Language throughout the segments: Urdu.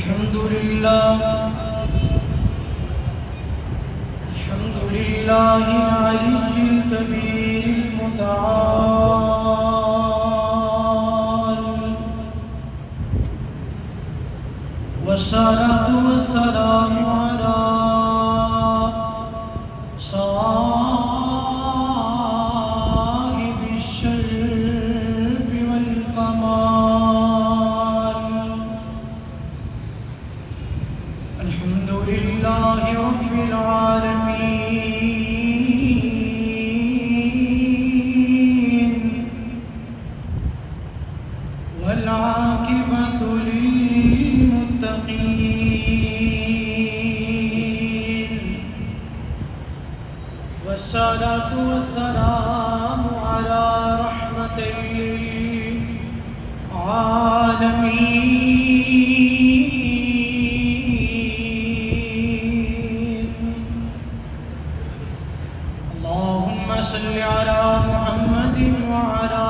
الحمد لله العلي الكبير المتعال، والصلاة والسلام على صاحب الشرف والكمال. الحمد لله رب العالمين، والعاقبة للمتقين، والصلاة والسلام على رحمة للعالمين. اللهم صل على محمد وعلى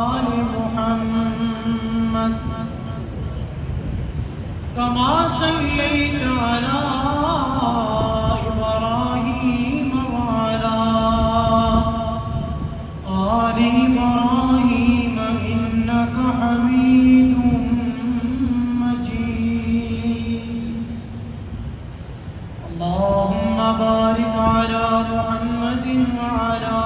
آل محمد، كما صليت على إبراهيم وعلى آل إبراهيم إنك حميد مجيد. اللهم بارك على محمد وعلى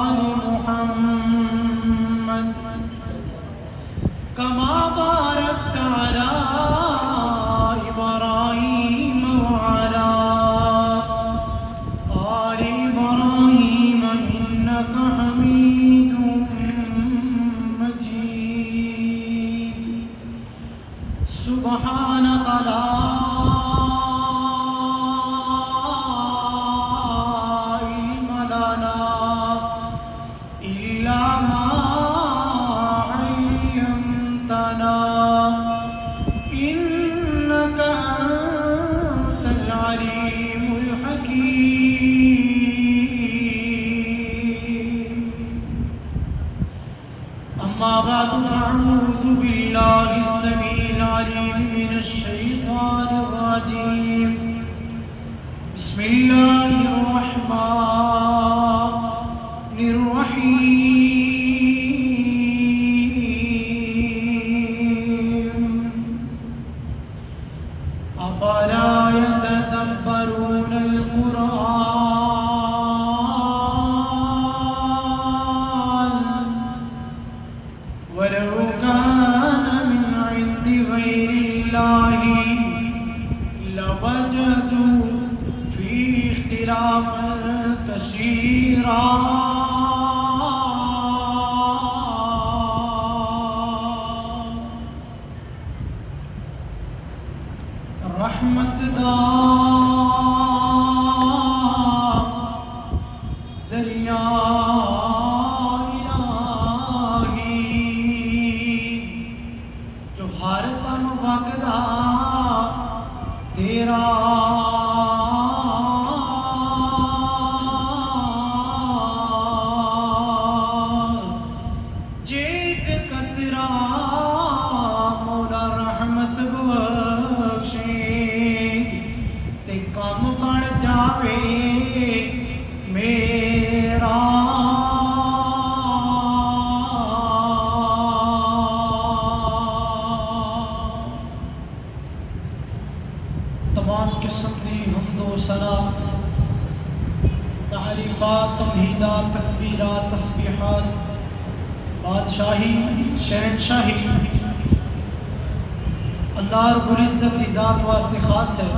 آل محمد، كما باركت على إبراهيم وعلى آل إبراهيم إنك حميد مجيد. سبحانك لا علم لنا إلا ما علمتنا، إنك أنت العليم الحكيم. أما بعد، فأعوذ بالله السميع العليم من الشيطان الرجيم. بسم الله الرحمن الرحيم. أفلا يتدبرون القرآن ولو كان من عند غير الله لوجدوا فيه اختلافا كثيرا. رحمت دا دریا الہی، جو ہر دم وگدا تیرا جیک قطرہ مولا رحمت بخشے تے کم بن جاوے میرا. تمام قسم کی حمد و ثنا، تعریفات، تمہیدات، تکبیرات، تسبیحات، بادشاہی، شہنشاہی اللہ رب العزت کی ذات واسطے خاص ہے.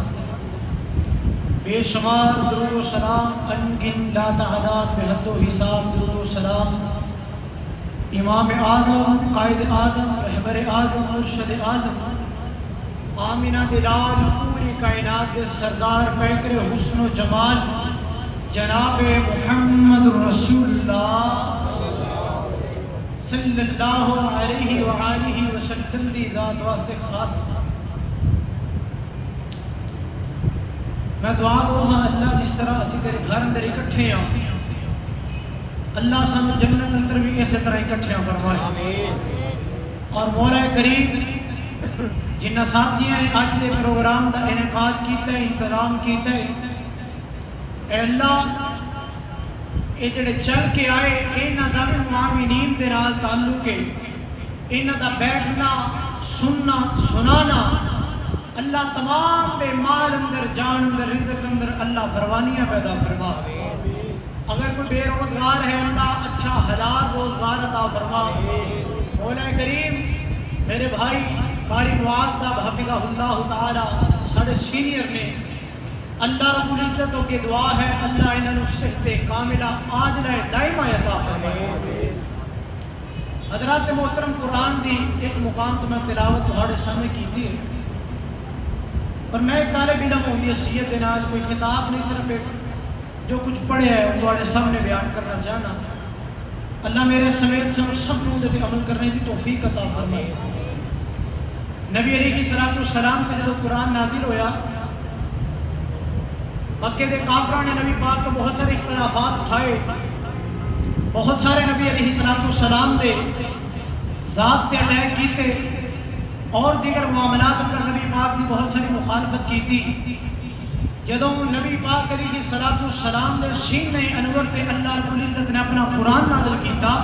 بے شمار درود و سلام، انگن لا تعداد، بے حد و حساب درود و سلام امام آدم، قائد آدم، رہبر اعظم، مرشد اعظم، آمینہ دلال، پوری کائنات کے سردار، پیکر حسن و جمال، جناب محمد رسول اللہ صلی اللہ علیہ وآلہ وسلم دی ذات واسطے خاص. میں دعا گو ہاں اللہ جس طرح اسی تیرے گھر اندر اکٹھے ہیں اللہ سانو جنت اندر بھی اسی طرح اکٹھے فرمائے اور مولا کریم جنہ ساتھیاں نے آج دے پروگرام دا انعقاد کیتا ہے انتظام کیتا ہے اے اللہ اے جڑے چل کے آئے انہاں دا بھی معاونین دے نال تعلق ہے انہاں دا بیٹھنا سننا سنانا اللہ تمام دے مال اندر جان اندر رزق اندر اللہ فروانیاں پیدا فرما اگر کوئی بے روزگار ہے اللہ اچھا ہزار روزگار عطا فرما مولا کریم میرے بھائی قاری معاذ صاحب حفظہ اللہ تعالی ساڑھے سینئر نے اللہ رب العزتوں کی دعا ہے اللہ انہوں صحت کاملہ عاجلہ دائمہ عطا فرمائے حضرات محترم قرآن دی ایک مقام تو میں تلاوت تھوڑے سامنے کی تھی اور میں ایک طالب علم ہوں دی حیثیت دے نال کوئی خطاب نہیں صرف جو کچھ پڑھے ہے وہ تھوڑے سامنے بیان کرنا چاہنا اللہ میرے سمیت سے سب لوگوں دے عمل کرنے دی توفیق عطا فرمائے نبی علیہ السلام سے جو قرآن نازل ہویا مکے دے کافران نے نبی پاک کو بہت سارے اختلافات اٹھائے بہت سارے نبی علیہ السلام دے ذات سے اٹیک کیتے اور دیگر معاملات پر نبی پاک نے بہت ساری مخالفت کی تھی جدوں نبی پاک علیہ السلام دے سینے انور تے اللہ رب العزت نے اپنا قرآن نازل کیتا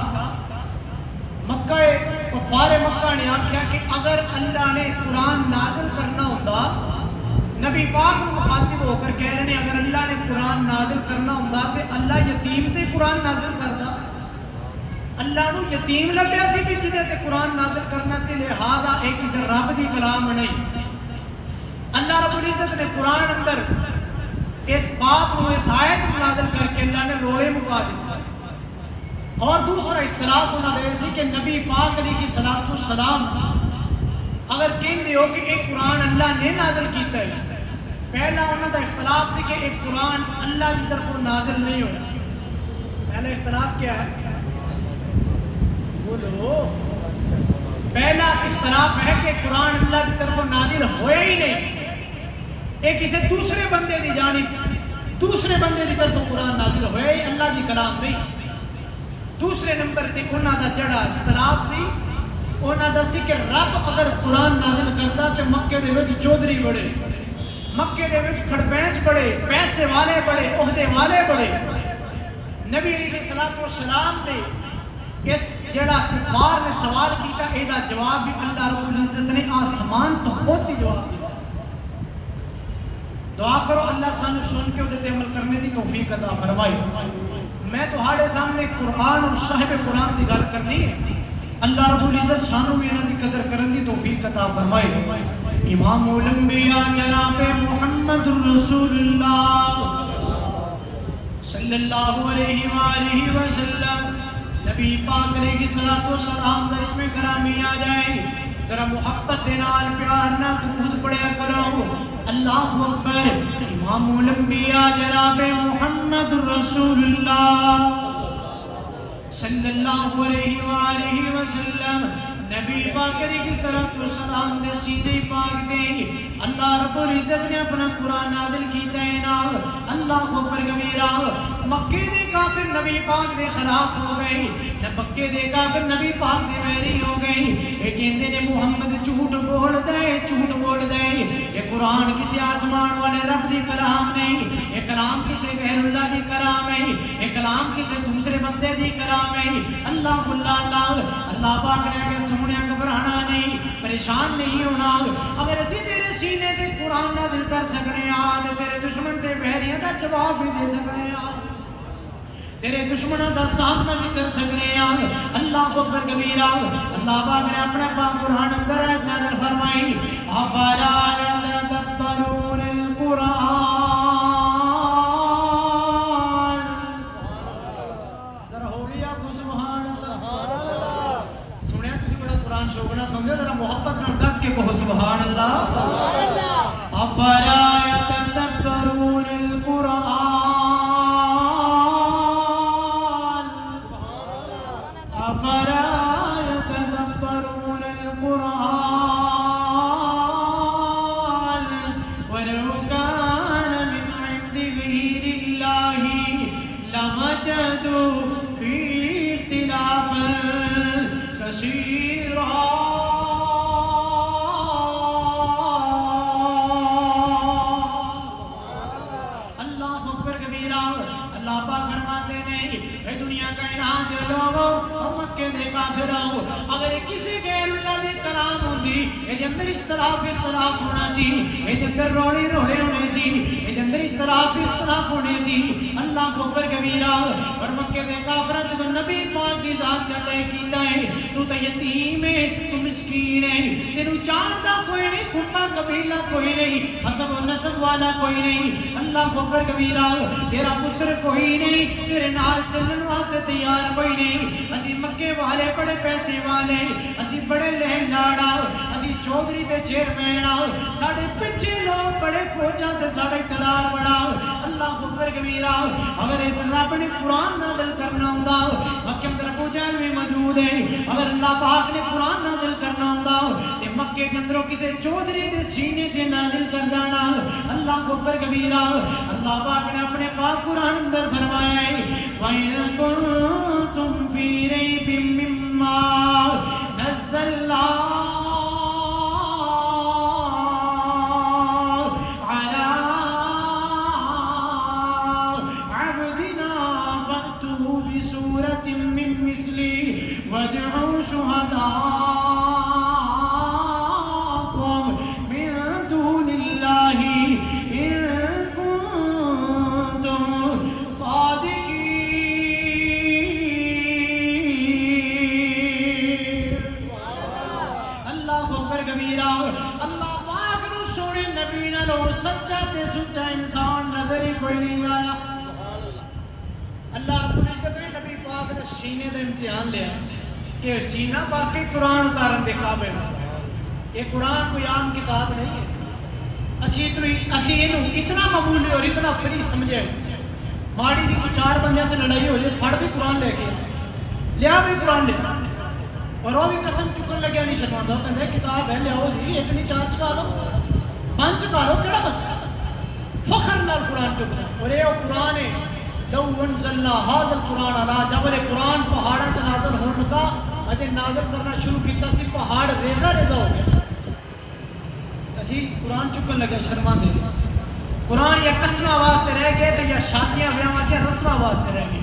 مکہ کفار مکہ نے آکھیا کہ اگر اللہ نے قرآن نازل کرنا ہوتا نبی پاک نے مخاطب ہو کر کہہ رہے ہیں اگر اللہ نے قرآن نازل کرنا ہوتا تے اللہ یتیم تے قرآن نازل کرتا اللہ نو یتیم لبیا سی بھی جدے تے قرآن نازل کرنا سی لہذا ایک کسی رب دی کلام نہیں اللہ رب العزت نے قرآن اندر اس بات کو اس آیت کو نازل کر کے اللہ نے روڑے مکا دیتا اور دوسرا اختلاف ہونا دے سی کہ نبی پاک علیہ السلام اگر کہیں دے ہو کہ ایک قرآن اللہ نے نازل کیتا ہے پہلا انہوں دا اختلاف سی کہ ایک قرآن اللہ کی طرف نازل نہیں ہویا پہلا اختلاف کیا ہے بولو پہلا اختلاف ہے کہ قرآن اللہ کی طرف نازل ہویا ہی نہیں ایک اسے دوسرے بندے دی جانب دوسرے بندے دی طرف قرآن نازل ہویا ہی اللہ دی کلام نہیں دوسرے نمبر تے انہوں دا جڑا اختلاف سی انہوں دا سی کہ رب اگر قرآن نازل کرتا تو مکے دے وچ چودھری بڑے مکے دے وچ کھڑبینچ بڑے پیسے والے بڑے عہدے والے بڑے نبی علیہ السلام دے اس جڑا کفار نے سوال کیتا ایدہ جواب بھی اللہ رب العزت نے آسمان تو خود دی جواب دیتا دعا کرو اللہ سانو سن کے ادھے عمل کرنے دی توفیق عطا فرمائی میں تو ہاڑے سامنے قرآن اور صاحب قرآن دی گل کرنی ہے اللہ رب العزت سانو بھی انہوں دی قدر کرن دی توفیق عطا فرمائی امام الانبیاء جناب محمد رسول اللہ صلی اللہ علیہ وآلہ وسلم نبی پاک علیہ السلام دا اس میں کرامی آ جائے ذرا محبت نال پیار نال درود پڑھیا کرو اللہ اکبر امام الانبیاء جناب محمد رسول اللہ صلی اللہ علیہ وآلہ وسلم نبی پاک علیہ السلام دے سینے پاک دے اللہ رب العزت نے اپنا قرآن نازل کیتا ہے نا اللہ اکبر کبیرہ مکے دے کافر نبی پاک دے خلاف ہو گئی مکے دے کافر نبی پاک دے ویری ہو گئی یہ کہندے نے محمد جھوٹ بول دے یہ قرآن کسی آسمان والے رب دی کلام نہیں یہ کلام کسی غیر اللہ دی کلام ہے یہ کلام کسی دوسرے بندے دی کلام ہے اللہ اللہ پاک نے کہ سمجھے گھبرانا نہیں پریشان نہیں ہونا اگر اسی تیرے سینے سے قرآن نازل کر سکنے آج تیرے دشمن تے بحریاں دا جواب بھی دے سکنے آج تیرے دشمنوں دا سامنا بھی کر سکنے آج اللہ اکبر کبیرہ اللہ پاک نے اپنے پاک قرآن اندر آیت نازل فرمائی افلا يتدبرون القرآن ذرا ہو لیا کو سبحان اللہ سنیا تسی بڑا قرآن شوقنا سمجھو ذرا محبت نال گج کے کہو سبحان اللہ افلا يتدبرون القرآن افلا يتدبرون القرآن ولو كان من وجدوا فيه اختلافا كثيرا. اللہ اکبر کبیرہ. اللہ پاک فرماتے ہیں اے دنیا کائنات دے لوگوں مکے دے کافروں اگر کسی غیر اللہ دے کلام ہوندی اے دے اندر اختلاف ہونا سی, اے دے اندر روڑے ہونے سی, اے دے اندر اختلاف ہونے سی. اللہ اکبر کبیرہ. اور مکے دے کافراں تے نبی پاک دی ذات تے لے کیتا ہے تو تے یتیم ہے, تو مسکین ہے, تینوں جاندا کوئی نہیں, کمبا قبیلہ کوئی نہیں, حسب و نسب والا کوئی نہیں. اللہ اکبر کبیرہ. تیرا پتر کوئی نہیں, تیرے نال چلن واسطے تیار کوئی نہیں. اسی مکے والے بڑے پیسے والے, اسی بڑے لہن لاڑا, اسی چودھری تے چیئرمین, ساڑے پیچھے لوگ بڑے فوجاں تے ساڑے اقتدار بڑا. اللہ اکبر کبیرہ. اگر اس رب نے قرآن نازل کرنا ہوندا مکے اندر ابو جہل بھی موجود ہے, اگر اللہ پاک نے قرآن نازل کرنا ہوندا تے مکے کے اندروں کسے چودھری دے سینے تے نازل کر دینا. اللہ اکبر کبیرہ. اللہ پاک نے اپنے پاک قرآن اندر فرمایا ہے وَإِن كُنتُمْ فِي رَيْبٍ مِّمَّا نَزَّلْنَا عَلَىٰ عَبْدِنَا فَأْتُوا بِسُورَةٍ مِّن مِّثْلِهِ وَادْعُوا شُهَدَاءَكُم مِّن دُونِ اللَّهِ إِن كُنتُمْ صادقین. اللہ اکبر کبیرہ. اللہ پاک نو سونے نبی نالو سچا تے سچا انسان نظر ہی کوئی نہیں آیا. اللہ رب العزت نے نبی پاک دے سینے دا امتحان لیا کہ سینہ باقی قرآن اتارن دے قابل. یہ قرآن کوئی عام کتاب نہیں ہے. اسی اتنا مقبول اور اتنا فری سمجھے ماڑی دی کوئی چار بندیاں چ لڑائی ہو جائے پھڑ بھی قرآن لے کے لیا بھی قرآن لیا اور وہ بھی قسم چکن لگیا نہیں چھپاندا. کہندے کتاب ہے لیاؤ جی, ایک نہیں چار چکا لو, پانچ چکا لو, کیڑا مسئلہ. فخر نال قرآن چکنا. اور یہ قرآن ہے لو انزلنا ھذا القرآن علی جبل. قرآن پہاڑاں تے نازل ہون لگا, اجے نازل کرنا شروع کیتا سی پہاڑ ریزہ ہو گیا. اسی قرآن چکن لگا شرما دے. قرآن یا قسمہ واسطے رہ گئے تو یا شادیاں بیاواں دی رسماں واسطے رہ گئے.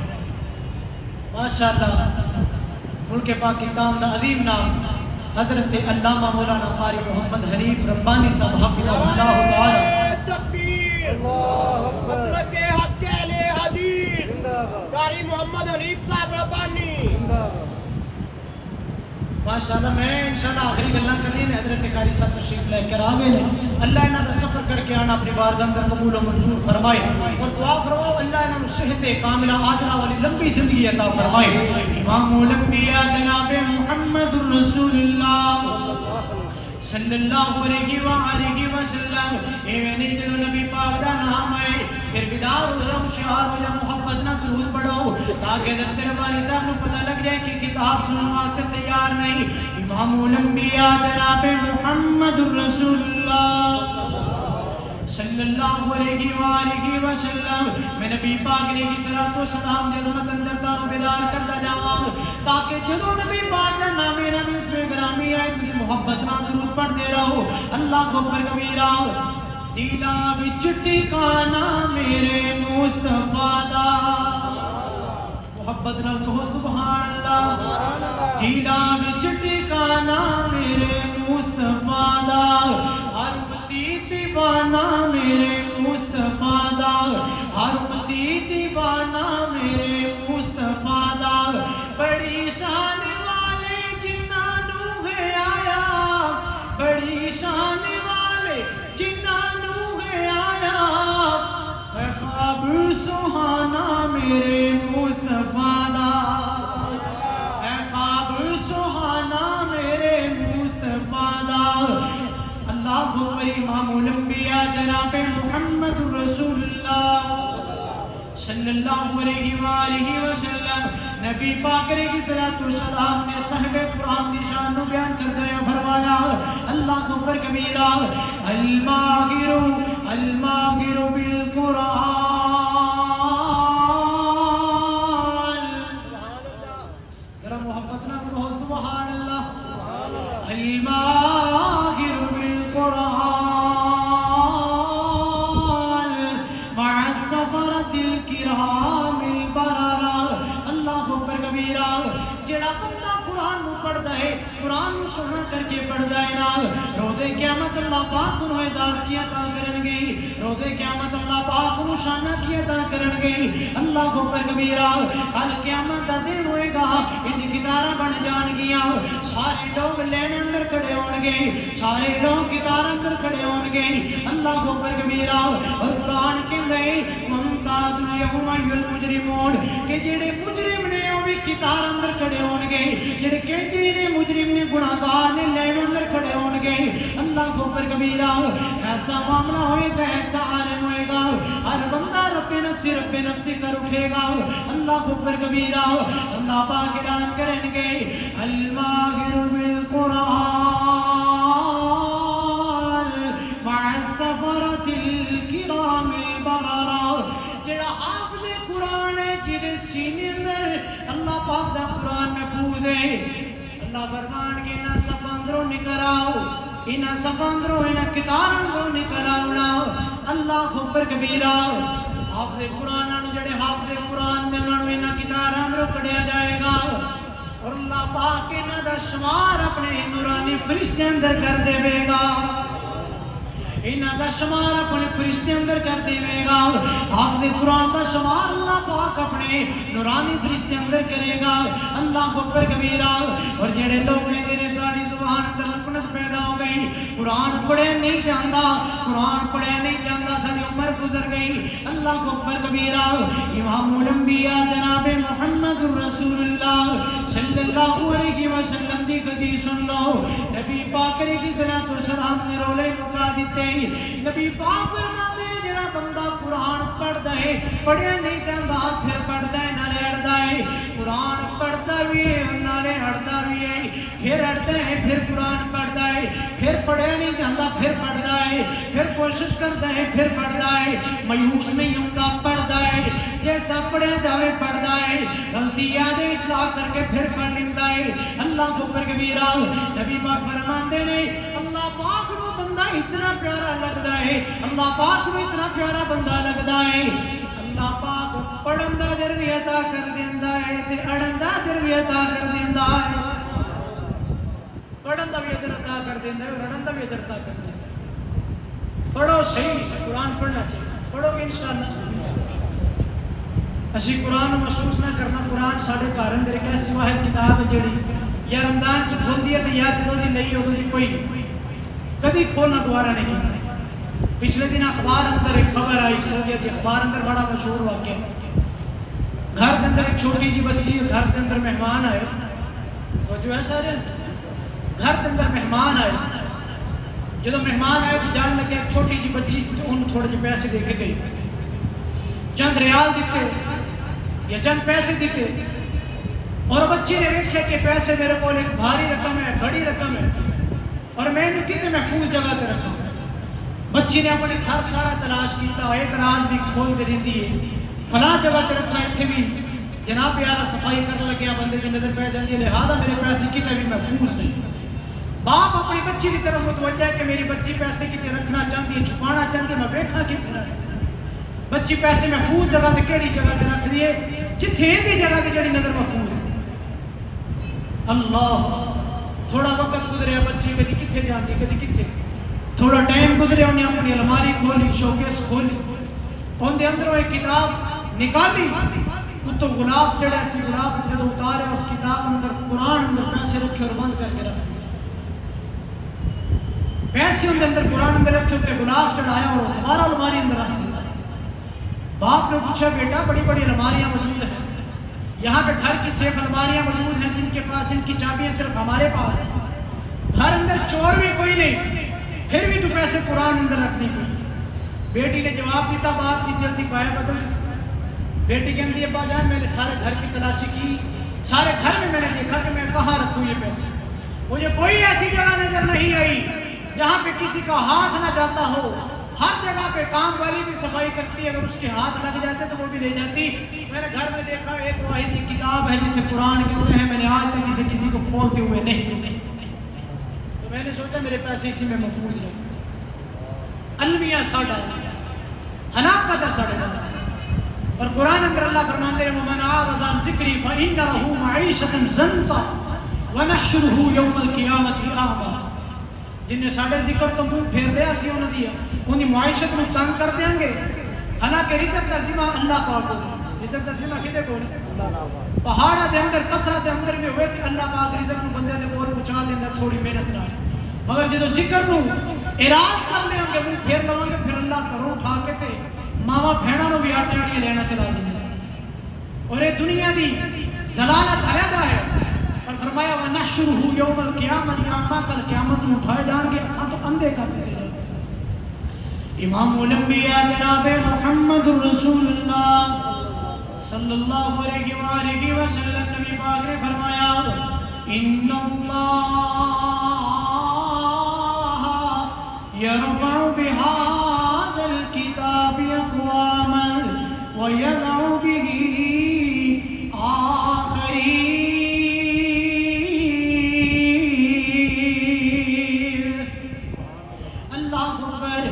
ماشاءاللہ ملک پاکستان دا عظیم نام حضرت علامہ مولانا قاری محمد حنیف ربانی صاحب حفظہ اللہ تعالی. تکبیر. مسلک حق اہل حدیث قاری محمد حنیف صاحب ربانی. ماشاءاللہ. میں انشاءاللہ آخری گلاں کرنی نے. حضرت قاری صاحب تشریف لے کر آ گئے نے. اللہ انہاں دا سفر کر کے آنا اپنی بارگاہ اندر قبول و منظور فرمائے اور دعا فرماؤ اللہ انہاں نوں صحت کاملہ عاجلہ والی لمبی زندگی عطا فرمائے. امام الانبیاء جناب محمد رسول اللہ صلی اللہ علیہ وآلہ وسلم. ایویں نہیں جدو نبی پاک دا نام آئے پھر بیدار ہو جاؤ, ہوشیار ہو جاؤ, محبت نہ درود پڑھو تاکہ جب تیرے والی صاحب کو پتہ لگ جائے کہ کتاب سننے واسطے تیار نہیں. امام الانبیاء جناب محمد رسول اللہ صلی اللہ علیہ وآلہ وسلم. میں نبی پاک علیہ الصلوۃ والسلام دی عظمت اندر تانوں بیدار کرتا جاواں تاکہ جدوں نبی پاک دا نام اسم گرامی آئے تسی محبت نال درود پڑھتے رہو. اللہ اکبر کبیرہ. دلا وچ ٹھکانا میرے مصطفیٰ دا, محبت نال کہو سبحان اللہ. دلا وچ ٹھکانا میرے مصطفیٰ دا, ہر امتی دیوانہ میرے مصطفیٰ دا, ہر امتی دیوانہ میرے مصطفیٰ دا. بڑی شان والے جنہاں نوں ہے آیا, بڑی شان والے جنہاں نوں ہے آیا, اے خواب سہانا میرے مصطفیٰ دا, اے خواب سہانا میرے مصطفیٰ دا. اللہ اکبر. امام الانبیاء جناب محمد رسول اللہ صلی اللہ علیہ وآلہ وسلم. نبی پاک علیہ الصلوۃ والسلام نے صاحب قرآن دی شان نو بیان کردے فرمایا اللہ اکبر کبیرہ. الماہر الماہر بالقرآن جڑا بندہ قرآن نو پڑھدا ہے قرآن نو سونا کر کے پڑھدا ہے نا روزے قیامت اللہ پاک نو اعزاز کیا عطا کرن گے روزے قیامت اللہ پاک نو شانہ کیا عطا کرن گے اللہ اکبر کبیرہ کل قیامت دا دن ہوئے گا انج کتاراں بن جان گیاں سارے لوگ لین اندر کھڑے ہون گے سارے لوگ کتار اندر کھڑے ہون گے اللہ اکبر کبیرہ اور قرآن کہندا ہے ممتاز الیوم المجرمون کہ جڑے مجرم نے او بھی کتار اندر کھڑے ہون گے جڑے قیدی نے مجرم نے گناہگار نے لین اندر کھڑے ہون گے اللہ کو پر کبیرہ ایسا معاملہ ہوئے گا ایسا عالم ہوئے گا ہر بندہ رب نفسی کر اٹھے گا اللہ کو پر کبیرہ اللہ پاک اعلان کریں گے الماہر بالقرآن مع السفرۃ الکرام البررہ جڑا حافظ قرآن ہے جیدے سینے اندر اللہ پاک دا قرآن محفوظ ہے اللہ فرمان کے انہا صفحہ اندروں نکل آؤ انہا صفحہ اندروں انہا کتار اندروں نکل آؤ اللہ اکبر کبیرہ حافظ قرآن آنو جڑے حافظ قرآن دے انہا کتار اندروں کڑیا جائے گا اور اللہ پاک انہا دا شمار اپنے نورانی فرشتے اندر کر دے وے گا انہا دا شمار اپنے فرشتے اندر کر دے وے گا حافظ قرآن دا شمار اللہ پاک اپنے نورانی فرشتے اندر کرے گا اللہ اکبر کبیرہ اور جڑے لوگ کہتے ہیں ساری زبان اندر لکنت پیدا ہو گئی قرآن پڑھے نہیں جاندہ قرآن پڑھے نہیں جاندہ ساری عمر گزر گئی اللہ اکبر کبیرہ امام الانبیاء جناب محمد رسول اللہ صلی اللہ علیہ وسلم دی قضی سن لو نبی پاک کی صلاۃ و سلام نے رولے مکا دیتے نبی پاک فرماتے ہیں جڑا بندہ قرآن پڑھدا ہے پڑھیا نہیں جاندا پھر پڑھدا ہے نالے اڑدا ہے قرآن پڑھدا بھی ہے نالے اڑدا بھی ہے پھر اڑدا ہے پھر قرآن پڑھدا ہے پھر پڑھیا نہیں جاندا پھر پڑھدا ہے پھر کوشش کردا ہے پھر پڑھدا ہے مایوس نہیں ہوندا پڑھدا ہے جیسا پڑھیا جاوے پڑھدا ہے غلطی یاد اصلاح کر کے پھر پڑھ لیندا ہے اللہ کو پر کبیرہ نبی پاک فرماتے ہیں اللہ پاک نو بندہ اتنا پیارا لگدا ہے اللہ پاک نو اتنا پیارا بندہ لگدا ہے اللہ پاک پڑھن دا اجر بھی عطا کر دیندا ہے تے اڑن دا اجر بھی عطا کر دیندا ہے پڑھن دا بھی اجر عطا کر دیندا ہے اور اڑن دا بھی اجر عطا کر دیندا ہے پڑھو صحیح قرآن پڑھنا چاہیے پڑھو گے انشاءاللہ اسی قرآن محسوس نہ کرنا قرآن ساڑھے کارن دے ایک ایسی واحد کتاب ہے جڑی یا رمضان چ کھول دیا تو یا جدوں دی لئی ہوگی کوئی کدی کھولنا دوبارہ نہیں کیتا پچھلے دن اخبار اندر ایک خبر آئی سعودیہ کی اخبار اندر بڑا مشہور واقعہ گھر کے اندر ایک چھوٹی جی بچی گھر کے اندر مہمان آئے تو جو ہے سارے گھر کے اندر مہمان آئے جدو مہمان آئے تو جان لگے ایک چھوٹی جی بچی سے ان تھوڑے جو پیسے دے کے گئی چند ریال دیتے یا چند پیسے دیتے اور بچی نے دیکھے کہ پیسے میرے کو ایک بھاری رقم ہے بڑی رقم ہے اور میں نے کتنے محفوظ جگہ پہ رکھا بچی نے اپنے گھر سارا تلاش کیتا اعتراض بھی کھول کے رہتی ہے فلاں جگہ پہ رکھا اتنے بھی جناب پیارا صفائی کرنے لگیا بندے کی نظر پہ جاتی ہے لہٰذا میرے پیسے کتنے بھی محفوظ نہیں باپ اپنی بچی کی طرف متوجہ ہے کہ میری بچی پیسے کتنے رکھنا چاہتی ہے چھپانا چاہتی ہے میں بیٹھا کتنے رکھ بچی پیسے محفوظ جگہ تے کیڑی جگہ تے رکھ دیے جتھے دی جگہ تے جڑی نظر محفوظ ہے اللہ تھوڑا وقت گزریا بچی کدی کتھے جاندی کدی کتھے تھوڑا ٹائم گزریا انہیں اپنی الماری کھولی شوکیس کھولی ان دے اندروں ایک کتاب نکالی تو غلاف جڑا سی غلاف جدو اتاریا اس کتاب اندر قرآن اندر پیسے رکھے اور بند کر کے رکھ پیسے اندر قرآن اندر رکھے تے غلاف چڑھایا اور دوبارہ الماری اندر رکھ دیا باپ نے پوچھا بیٹا بڑی بڑی الماریاں موجود ہیں یہاں پہ گھر کی سیف الماریاں موجود ہیں جن کے پاس جن کی چابیاں صرف ہمارے پاس ہیں گھر اندر چور بھی کوئی نہیں پھر بھی تو پیسے قرآن اندر رکھنے پڑی بیٹی نے جواب دیتا بات کی جلدی قائم بدل بیٹی کہتی ہے ابا جان میں نے سارے گھر کی تلاشی کی سارے گھر میں نے دیکھا کہ میں کہاں رکھوں یہ پیسے مجھے کوئی ایسی جگہ نظر نہیں آئی جہاں پہ کسی کا ہاتھ نہ جاتا ہو ہر جگہ پہ کام والی بھی صفائی کرتی ہے اگر اس کے ہاتھ لگ جاتے تو وہ بھی لے جاتی میں نے گھر میں دیکھا ایک واحد کتاب ہے جسے قرآن کہتے ہیں میں نے آج تک اسے کسی کو کھولتے ہوئے نہیں دیکھے تو میں نے سوچا میرے پیسے اسی میں محفوظ رہے المیہ ساڑھا ہلاکت ہے ساڑھے اور قرآن اندر اللہ فرماتے ہیں وَمَنْ أَعْرَضَ عَنْ ذِكْرِي فَإِنَّ لَهُ مَعِيشَةً ضَنْكًا وَنَحْشُرُهُ يَوْمَ الْقِيَامَةِ أَعْمَى. جن نے ساڑھے ذکر تو منہ پھیر لیا سی انہی معیشت میں تنگ کر دیں گے. حالانکہ رزق کا ذمہ اللہ پاک کو، رزق کا ذمہ کدے کو؟ پہاڑا دے اندر پتھرا دے اندر میں ہوئے تھے اللہ پاک رزق نو بندے دے کول پہنچا دیندا تھوڑی محنت نال. مگر جدو ذکر نو اراض کر لیں گے منہ پھیر لواں گے پھر اللہ کروں اٹھا کے تے ماوا بہنا نو بھی آٹے والی لینا چلا دے. اور یہ دنیا دی ضلالت علیحدہ ہے. اور فرمایا وَنَحْشُرُهُ يَوْمَ الْقِيَامَةِ أَعْمَىٰ، کل قیامت میں اٹھائے جان گے اکھاں تو اندھے کر دیتے جائیں. امام الانبیاء جناب محمد رسول اللہ صلی اللہ علیہ وآلہ وسلم نبی پاک نے فرمایا ان اللہ یرفع بهذا الكتاب اقواما ويضع به آخرین. اللہ اکبر.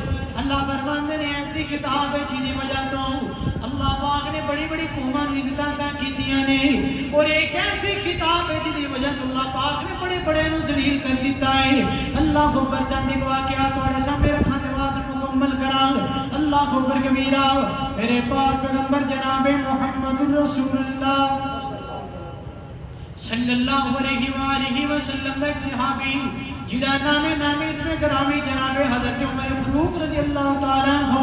اللہ فرماندے نے ایسی کتاب ہے جن کی وجہ تو اللہ پاک نے بڑی بڑی قوماں نوں عزت عطا کیتیاں نے. اور ایک ایسی کتاب ہے جن کی وجہ تو اللہ پاک نے بڑے بڑے نوں ذلیل کر دیتا ہے. اللہ اکبر. چند ایک واقعات تواڈے سامنے رکھاں تے بعد مکمل کراں. اللہ اکبر کبیرہ. میرے پاک پیغمبر جناب محمد رسول اللہ صلی اللہ علیہ وآلہ وسلم کا ایک صحابی جدا نام اس میں گرامی جناب حضرت عمر فاروق رضی اللہ تعالیٰ عنہ.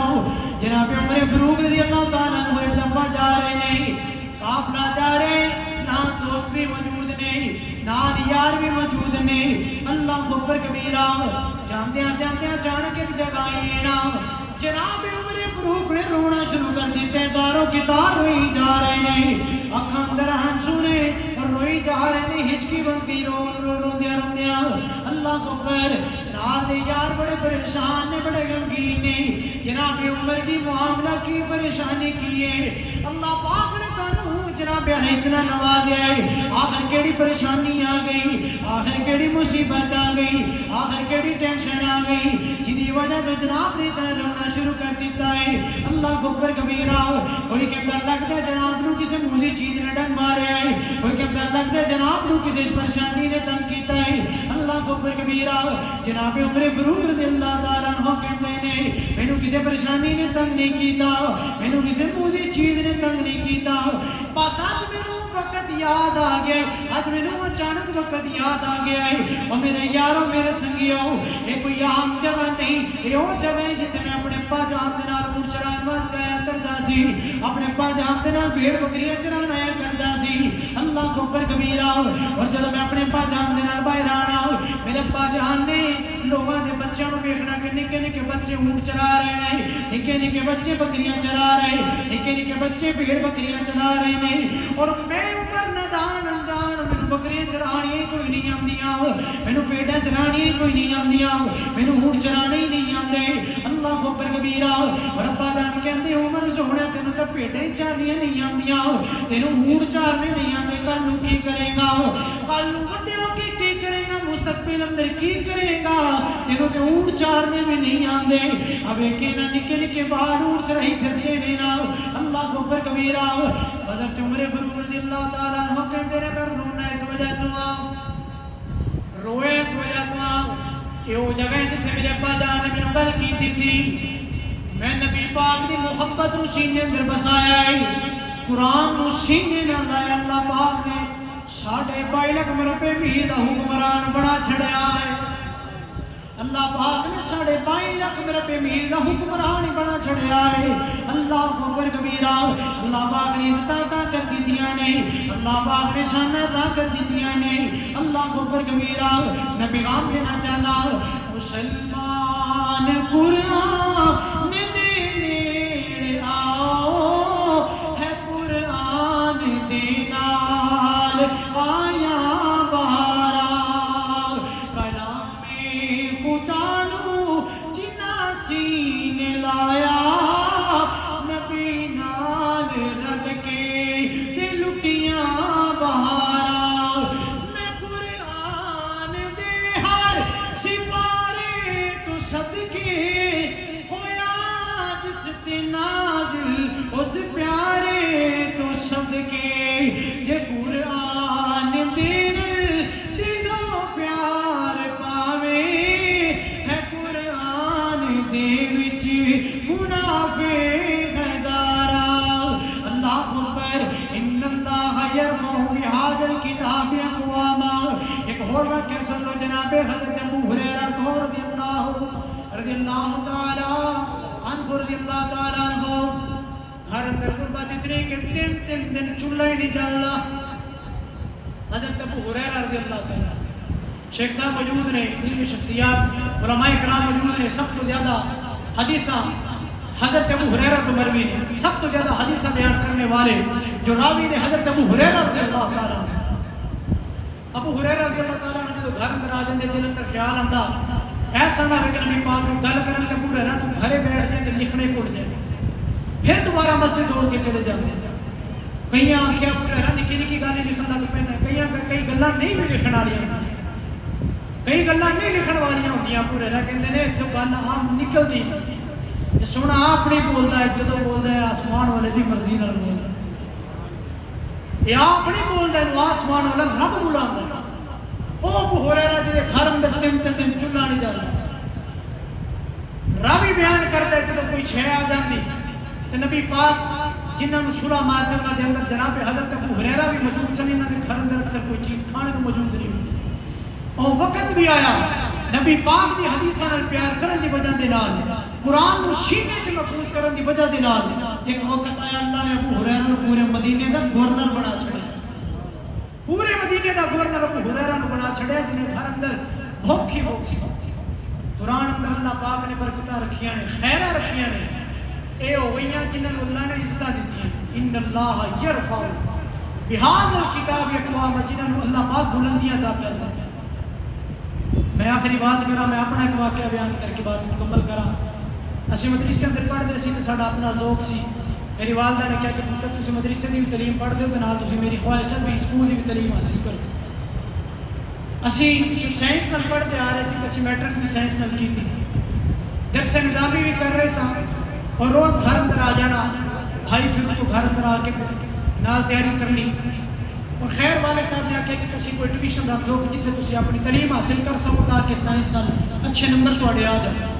جناب عمر فاروق رضی اللہ تعالیٰ عنہ ایک دفعہ جا رہے نہیں، قافلہ جا رہے، نہ دوست بھی موجود نہیں، نہ یار بھی موجود نہیں. اللہ اکبر کبیرہ. جانتے ہیں اچانک ایک جگہ آئی نا جناب عمر فاروق نے رونا شروع کر دیتے. زاروں کی تار روئی جا رہے نہیں، اکھاں اندر ہنسو نے اور روئی جا رہے نہیں. ہچکی بس گئی رو دیا. اللہ اکبر. رات یار بڑے پریشان نے، بڑے غمگین نے. جناب عمر کی معاملہ کی پریشانی کی ہے. اللہ پاک نے تانوں جناب نے اتنا نوازیا ہے. آخر کیڑی پریشانی آ گئی، آخر کیڑی مصیبت آ گئی، آخر کیڑی ٹینشن آ گئی جدی وجہ تو جناب نے اتنا رونا شروع کر دیتا ہے. اللہ اکبر کبیرہ. کوئی کہتا لگتا ہے جناب نو کسی موزی چیز نے ڈنگ ماریا ہے، کوئی کہتا لگتا ہے جناب نو کسی پریشانی نے تنگ کیتا ہے. اللہ اکبر کبیرہ. جناب عمر فاروق رضی اللہ تعالیٰ عنہ کہتے ہیں مینوں کسی پریشانی نے تنگ نہیں کیتا، مینوں کسی موزی چیز نے تنگ نہیں کیتا. بس آج مینوں وقت یاد آ گیا، آج مینوں اچانک وقت یاد آ گیا ہے. اور میرے یاروں میرے سنگیوں، یہ کوئی عام جگہ نہیں، یہ وہ جگہ ہے جتنے میں اپنے ابا جان دے نال اونٹ چران واسطے آیا کردا سی، اپنے ابا جان دے نال بھیڑ بکریاں چران آیا کردا سی. اللہ اکبر کبیرہ. اور جب میں اپنے ابا جان دے نال باہر آنا، میرے ابا جان نے لوگاں دے بچیاں نوں ویکھنا کہ نکے نکے بچے اونٹ چرا رہے ہیں، نکے نکے بچے بکریاں چرا رہے، نکے نکے بچے بھیڑ بکریاں چرا رہے ہیں. اور میں عمر نادان انجان، مینوں بکریاں چرانیاں کوئی نہیں آندیاں، مینوں بھیڑاں چرانیاں کوئی نہیں آندیاں، مینوں اونٹ چرانے ہی نہیں آندے. اللہ اکبر کبیرہ. اور ابا جان کہندے عمر سوہنے تینوں تے بھیڑاں چارنیاں نہیں آندیاں، تینوں اونٹ چارنے نہیں آندے، کل نوں کی کرے گا؟ کل نوں وڈے ہو کے کی کرے گا؟ مستقبل اندر کی کرے گا؟ تینوں تے اونٹ چارنے بھی نہیں آندے. اب ایک نا نکے نکے باہر اونٹ چرائی پھرتے نے نا. اللہ اکبر کبیرہ. حضرت عمر فاروق رضی اللہ تعالیٰ عنہ کہندے نے میں رونا اس وجہ تو روئے اس وجہ تو یہ وہ جگہ ہے جتھے میرے ابا جان نے مینوں گل کیتی سی. میں نبی پاک دی محبت نو سینے اندر بسایا ہے، قرآن نو سینے نال لایا. اللہ پاک نے 22.5 مربع میل دا حکمران بڑا چھڑیا ہے. اللہ پاک نے 22.5 مربع میل دا حکمران بڑا چھڑیا ہے. اللہ اکبر کبیرہ. اللہ پاک نے عزت عطا کر دیتیاں نے، اللہ پاک نے شان عطا کر دیتیاں نے. اللہ اکبر کبیرہ. میں پیغام دینا چاہنا مسلمان قرآن دے نیڑے آؤ، ہے قرآن دے نال آیا بہارا. کلام خدا نو جنا سینے لایا، نبی نال رل کے تے لٹیاں بہارا. میں قرآن دے ہر سپارے تو صدقے ہویا واسطے نازل اس پیارے تو صدقے جے قرآن دل دلوں پیار پاوے ہے قرآن دے وچ منافق ہزارا اللہ اکبر ان اللہ یرفع بہذا الکتاب اقواما ایک اور واقعہ سن لو جناب حضرت ابو ہریرہ رضی اللہ تعالی عنہ گھر اندر غربت اتنی کہ تین دن چولہا ہی نہیں جلنا حضرت ابو ہریرہ رضی اللہ تعالی شیخ صاحب موجود نے علمی شخصیات علماء کرام موجود نے سب تو زیادہ حدیثہ حضرت ابو ہریرہ تو مروی نے سب تو زیادہ حدیثہ بیان کرنے والے جو راوی نے حضرت ابو ہریرہ رضی اللہ تعالی ابو ہریرہ رضی اللہ تعالی نے جو گھر اندر آ جاندے دل اندر خیال آندا ایسا نہ کہ نبی پاک کو گل کرن تے ابو ہریرہ تو گھرے بیٹھ جائے تے لکھنے پڑ جائے پھر دوبارہ مسجد دوڑ کے چلے جاتے ہیں کئی آنکھیں ابو ہریرہ نکی نکی گالی لکھن لگ پے کئی گلاں نہیں بھی لکھن والیاں کئی گلاں نہیں لکھن والیاں ہوندیاں ابو ہریرہ کہندے نے ایتھے گل عام نکلدی یہ سونا اپنی بولدا ہے جدوں بولدا ہے آسمان والے دی مرضی نال بولدا یہ اپنی بولدا ہے آسمان والا رب بلاندا او ابو ہریرہ جے گھر اندر تین دن چولہا نہیں جلدا راوی بیان کردا ہے جدوں کوئی شے آ جاندی تے نبی پاک جنہاں نوں شورا مار دے انہاں دے اندر جناب حضرت ابو ہریرہ بھی موجود سن انہاں دے گھر اندر اکثر کوئی چیز کھانے کو موجود نہیں ہوندی او وقت بھی آیا نبی پاک دی حدیثاں نال پیار کرن دی وجہ دے نال قرآن نو سینے سے محفوظ کرن دی وجہ دے نال ایک وقت آیا اللہ نے ابو ہریرہ نو پورے مدینے دا گورنر بنا چھڑیا پورے مدینے دا گورنر ابو ہریرہ نو بنا چھڑیا جنہیں گھر اندر بھوک ہی بھوک سی قرآن اندر اللہ پاک نے برکتاں رکھیاں نے خیراں رکھیاں نے اے ہوئیاں جنہاں نو اللہ نے عزتاں دتیاں ان اللہ یرفع بہذا الکتاب اقواما جنہاں نو اللہ پاک بلندیاں عطا کردا میں آخری بات کراں میں اپنا ایک واقعہ بیان کر کے بات مکمل کراں اسی مدرسے اندر پڑھدے سی تے ساڈا اپنا ذوق سی میری والدہ نے کہا کہ پتر تسی مدرسے دی بھی تعلیم پڑھ دیو تے نال تسی میری خواہشات بھی اسکول دی بھی تعلیم حاصل کر دو اسی جو سائنس نال پڑھتے آ رہے سی تے اسی میٹرک بھی سائنس نال کیتی درس نظامی بھی کر رہے سا اور روز گھر اندر آ جانا بھائی پھر تو گھر اندر آ کے نال تیاری کرنی اور خیر والے صاحب نے آخیا کہ تسی کوئی ٹیوشن رکھ دو کہ جتھے تسی اپنی تعلیم حاصل کر سکو تاکہ سائنس نال اچھے نمبر تواڈے آ جائیں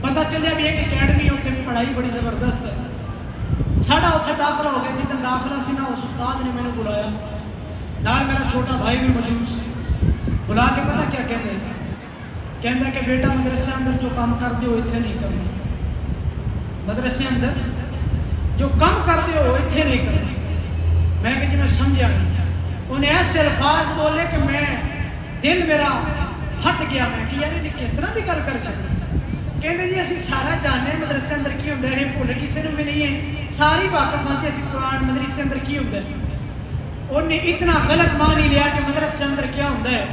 پتہ چلیا بھی ایک اکیڈمی اتنے پڑھائی بڑی زبردست ہے ساڈا اتنے داخلہ ہو گیا جتنے داخلہ سی نا اس استاد نے مینوں بلایا نال میرا چھوٹا بھائی بھی موجود سی بلا کے پتہ کیا کہندا کہ بیٹا مدرسے اندر جو کام کرتے ہو اتنے نہیں کرنا مدرسے اندر جو کام کرتے ہو اتنے نہیں کرنا میں کہ جی میں سمجھا انہیں ایسے الفاظ بولے کہ میں دل میرا پھٹ گیا میں کہ یار یہ کس طرح کی گل کر سکتا کہتے جی اسی سارا جانے مدرسے اندر کی ہوتا ہے بھول کسی نے بھی نہیں ہے ساری واقف ہاں جی اسی قرآن مدرسے اندر کی ہوتا ہے انہیں اتنا غلط مان ہی لیا کہ مدرسے اندر کیا ہوتا ہے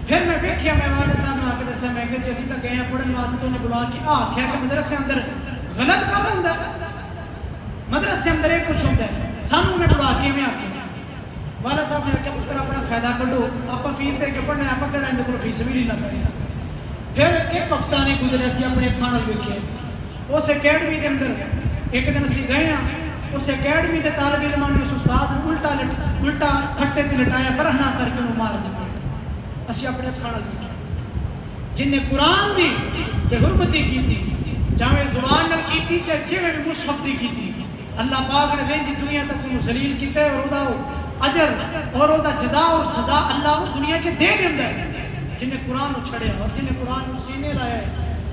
پھر میں ویکھیا میں والد صاحب نے آ کے دسیا میں کہ جی اسی تک گئے ہیں پڑھنے واسطے تو انہیں بلا کے آخیا کہ مدرسے اندر غلط کام ہوتا ہے مدرسے اندر ایک کچھ ہوتا ہے سانوں انہیں بلا کے میں آکے والد صاحب نے آخیا پتر اپنا فائدہ کڈو آپ فیس دے کے پڑھنا ہے آپ کہڑا اندر کوئی فیس بھی نہیں لگا پھر ایک ہفتہ نہیں گزرے اسی اپنے اکھاں نال ویکھیا اس اکیڈمی کے اندر ایک دن اسی گئے ہاں اس اکیڈمی کے طالب علماں نے اس استاد کو الٹا پھٹے تے لٹایا برہنا کر کے انہوں مار دیا اسی اپنے اکھاں نال ویکھیا جن نے قرآن دی تے حرمتی کیتی چاہے زبان نال کیتی چاہے جویں بھی مصحف دی کیتی اللہ پاک نے وینجی دنیا تک انہوں ذلیل کیتا ہے اور دا اجر اور دا جزا اور سزا اللہ اس دنیا چ دے دیندا ہے جنہیں قرآن چھڑیا اور جنہیں قرآن سینے لائے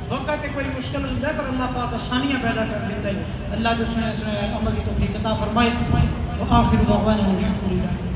وقت کوئی مشکل ہو جائے پر اللہ پاک آسانیاں پیدا کر دیتا ہے اللہ جو سنے عمل کی توفیق عطا فرمائے وآخر دعوانا الحمدللہ